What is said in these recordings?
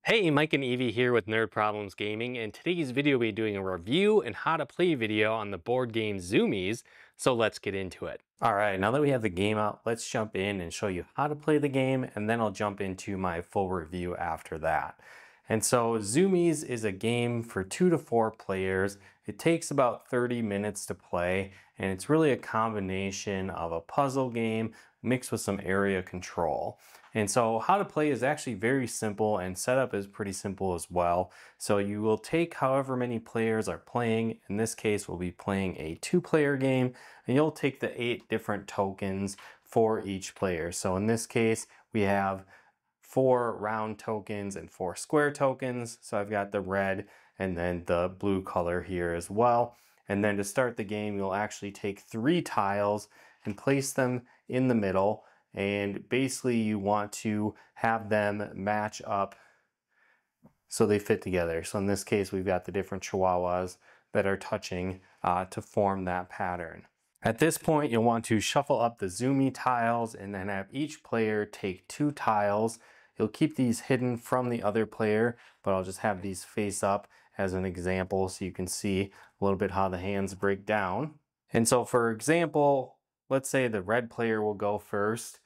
Hey, Mike and Evie here with Nerd Problems Gaming, and today's video we'll be doing a review and how to play video on the board game Zoomies, so let's get into it. Alright, now that we have the game out, let's jump in and show you how to play the game, and then I'll jump into my full review after that. And so Zoomies is a game for 2 to 4 players. It takes about 30 minutes to play, and it's really a combination of a puzzle game mixed with some area control. And so how to play is actually very simple, and setup is pretty simple as well. So you will take however many players are playing. In this case, we'll be playing a 2-player game, and you'll take the 8 different tokens for each player. So in this case, we have 4 round tokens and 4 square tokens. So I've got the red and then the blue color here as well. And then to start the game, you'll actually take 3 tiles and place them in the middle. And basically you want to have them match up so they fit together. So in this case, we've got the different chihuahuas that are touching to form that pattern. At this point, you'll want to shuffle up the Zoomie tiles and then have each player take 2 tiles. You'll keep these hidden from the other player, but I'll just have these face up as an example so you can see a little bit how the hands break down. And so for example, let's say the red player will go first,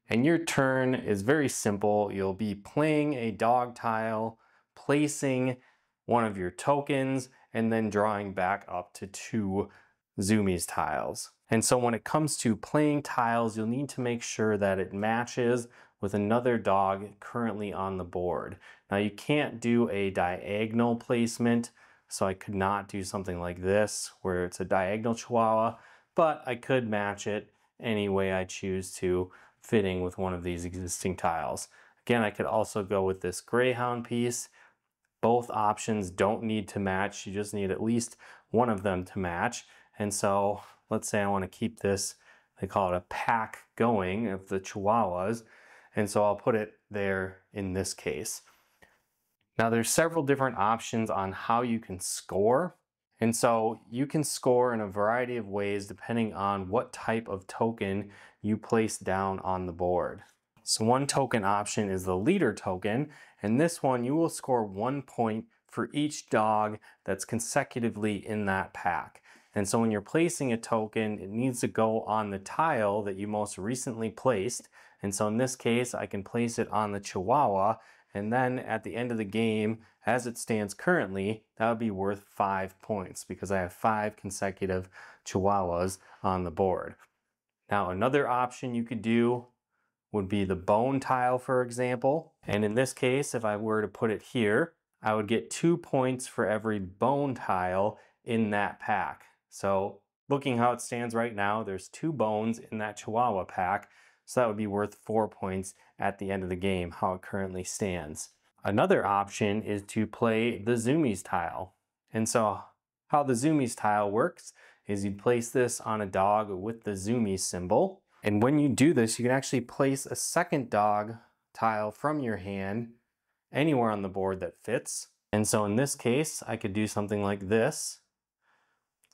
and your turn is very simple. You'll be playing a dog tile, placing one of your tokens, and then drawing back up to 2 Zoomies tiles. And so when it comes to playing tiles, you'll need to make sure that it matches with another dog currently on the board. Now you can't do a diagonal placement, so I could not do something like this where it's a diagonal chihuahua, but I could match it any way I choose to, fitting with one of these existing tiles. Again, I could also go with this greyhound piece. Both options don't need to match. You just need at least one of them to match. And so let's say I want to keep this, they call it a pack going of the chihuahuas. And so I'll put it there in this case. Now there's several different options on how you can score. And so you can score in a variety of ways depending on what type of token you place down on the board. So one token option is the leader token, and this one you will score 1 point for each dog that's consecutively in that pack. And so when you're placing a token, it needs to go on the tile that you most recently placed. And so in this case, I can place it on the Chihuahua, and then at the end of the game, as it stands currently, that would be worth 5 points because I have 5 consecutive Chihuahuas on the board. Now another option you could do would be the bone tile, for example. And in this case, if I were to put it here, I would get 2 points for every bone tile in that pack. So looking how it stands right now, there's 2 bones in that Chihuahua pack. So that would be worth 4 points at the end of the game, how it currently stands. Another option is to play the Zoomies tile. And so how the Zoomies tile works is you place this on a dog with the Zoomies symbol. And when you do this, you can actually place a second dog tile from your hand anywhere on the board that fits. And so in this case, I could do something like this,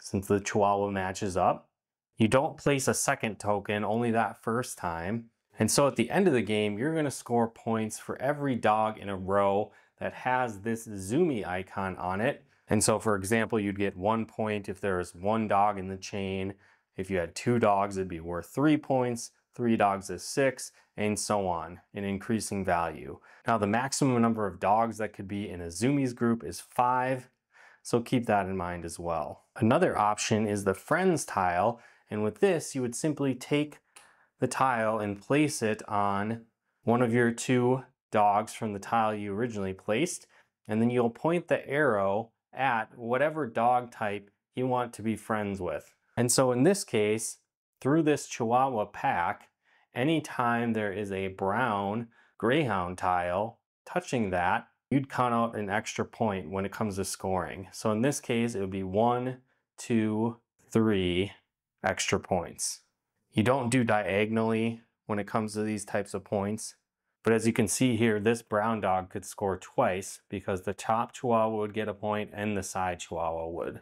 since the Chihuahua matches up. You don't place a second token, only that first time. And so at the end of the game, you're going to score points for every dog in a row that has this Zoomie icon on it. And so for example, you'd get 1 point if there was 1 dog in the chain. If you had 2 dogs, it'd be worth 3 points. 3 dogs is 6, and so on, in increasing value. Now the maximum number of dogs that could be in a Zoomies group is 5. So keep that in mind as well. Another option is the friends tile. And with this, you would simply take the tile and place it on one of your 2 dogs from the tile you originally placed. And then you'll point the arrow at whatever dog type you want to be friends with. And so in this case, through this Chihuahua pack, anytime there is a brown greyhound tile touching that, you'd count out an extra point when it comes to scoring. So in this case, it would be 1, 2, 3 extra points. You don't do diagonally when it comes to these types of points. But as you can see here, this brown dog could score twice because the top Chihuahua would get a point and the side Chihuahua would.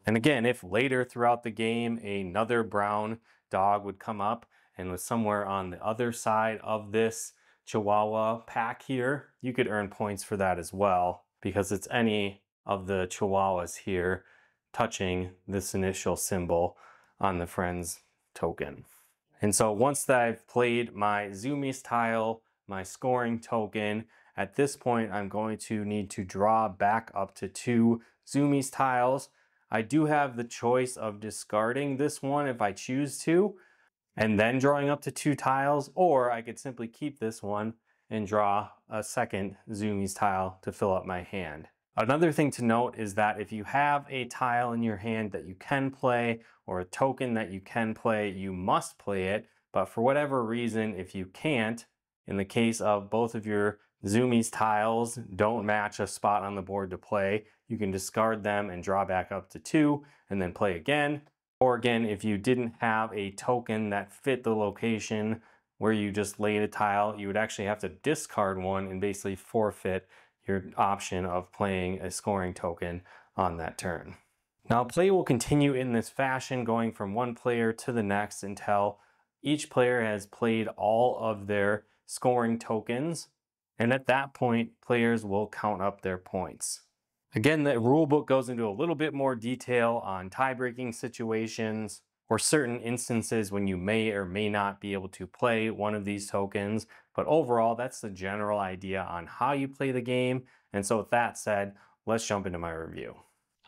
And again, if later throughout the game, another brown dog would come up and was somewhere on the other side of this Chihuahua pack here, you could earn points for that as well, because it's any of the Chihuahuas here touching this initial symbol on the friends token. And so once that I've played my Zoomies tile, my scoring token, at this point I'm going to need to draw back up to 2 Zoomies tiles. I do have the choice of discarding this one if I choose to, and then drawing up to 2 tiles, or I could simply keep this one and draw a second Zoomies tile to fill up my hand. Another thing to note is that if you have a tile in your hand that you can play, or a token that you can play, you must play it. But for whatever reason, if you can't, in the case of both of your Zoomies tiles don't match a spot on the board to play, you can discard them and draw back up to 2 and then play again. Or again, if you didn't have a token that fit the location where you just laid a tile, you would actually have to discard one and basically forfeit your option of playing a scoring token on that turn. Now play will continue in this fashion, going from one player to the next until each player has played all of their scoring tokens, and at that point players will count up their points. Again, the rulebook goes into a little bit more detail on tie-breaking situations or certain instances when you may or may not be able to play one of these tokens. But overall, that's the general idea on how you play the game. And so with that said, let's jump into my review.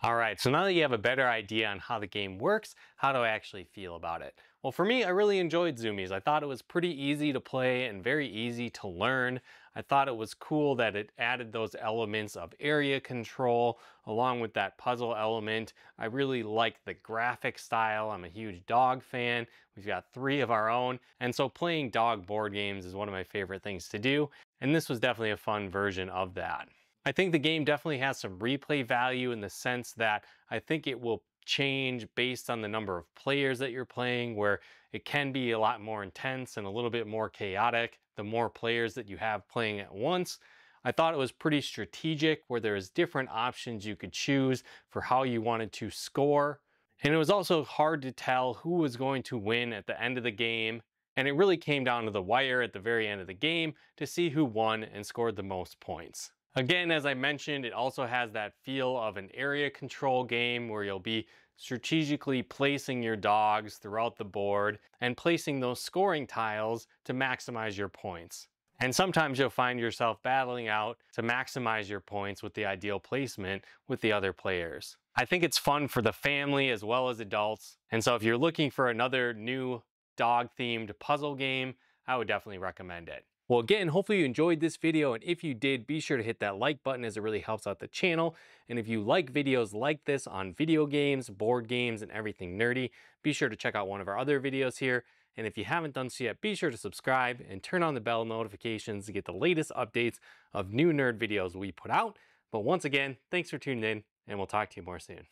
All right, so now that you have a better idea on how the game works, how do I actually feel about it? Well, for me, I really enjoyed Zoomies. I thought it was pretty easy to play and very easy to learn. I thought it was cool that it added those elements of area control along with that puzzle element. I really like the graphic style. I'm a huge dog fan. We've got 3 of our own. And so playing dog board games is one of my favorite things to do. And this was definitely a fun version of that. I think the game definitely has some replay value in the sense that I think it will change based on the number of players that you're playing, where it can be a lot more intense and a little bit more chaotic the more players that you have playing at once. I thought it was pretty strategic, where there's different options you could choose for how you wanted to score. And it was also hard to tell who was going to win at the end of the game. And it really came down to the wire at the very end of the game to see who won and scored the most points. Again, as I mentioned, it also has that feel of an area control game where you'll be strategically placing your dogs throughout the board and placing those scoring tiles to maximize your points. And sometimes you'll find yourself battling out to maximize your points with the ideal placement with the other players. I think it's fun for the family as well as adults. And so if you're looking for another new dog-themed puzzle game, I would definitely recommend it. Well, again, hopefully you enjoyed this video, and if you did, be sure to hit that like button as it really helps out the channel. And if you like videos like this on video games, board games, and everything nerdy, be sure to check out one of our other videos here. And if you haven't done so yet, be sure to subscribe and turn on the bell notifications to get the latest updates of new nerd videos we put out. But once again, thanks for tuning in, and we'll talk to you more soon.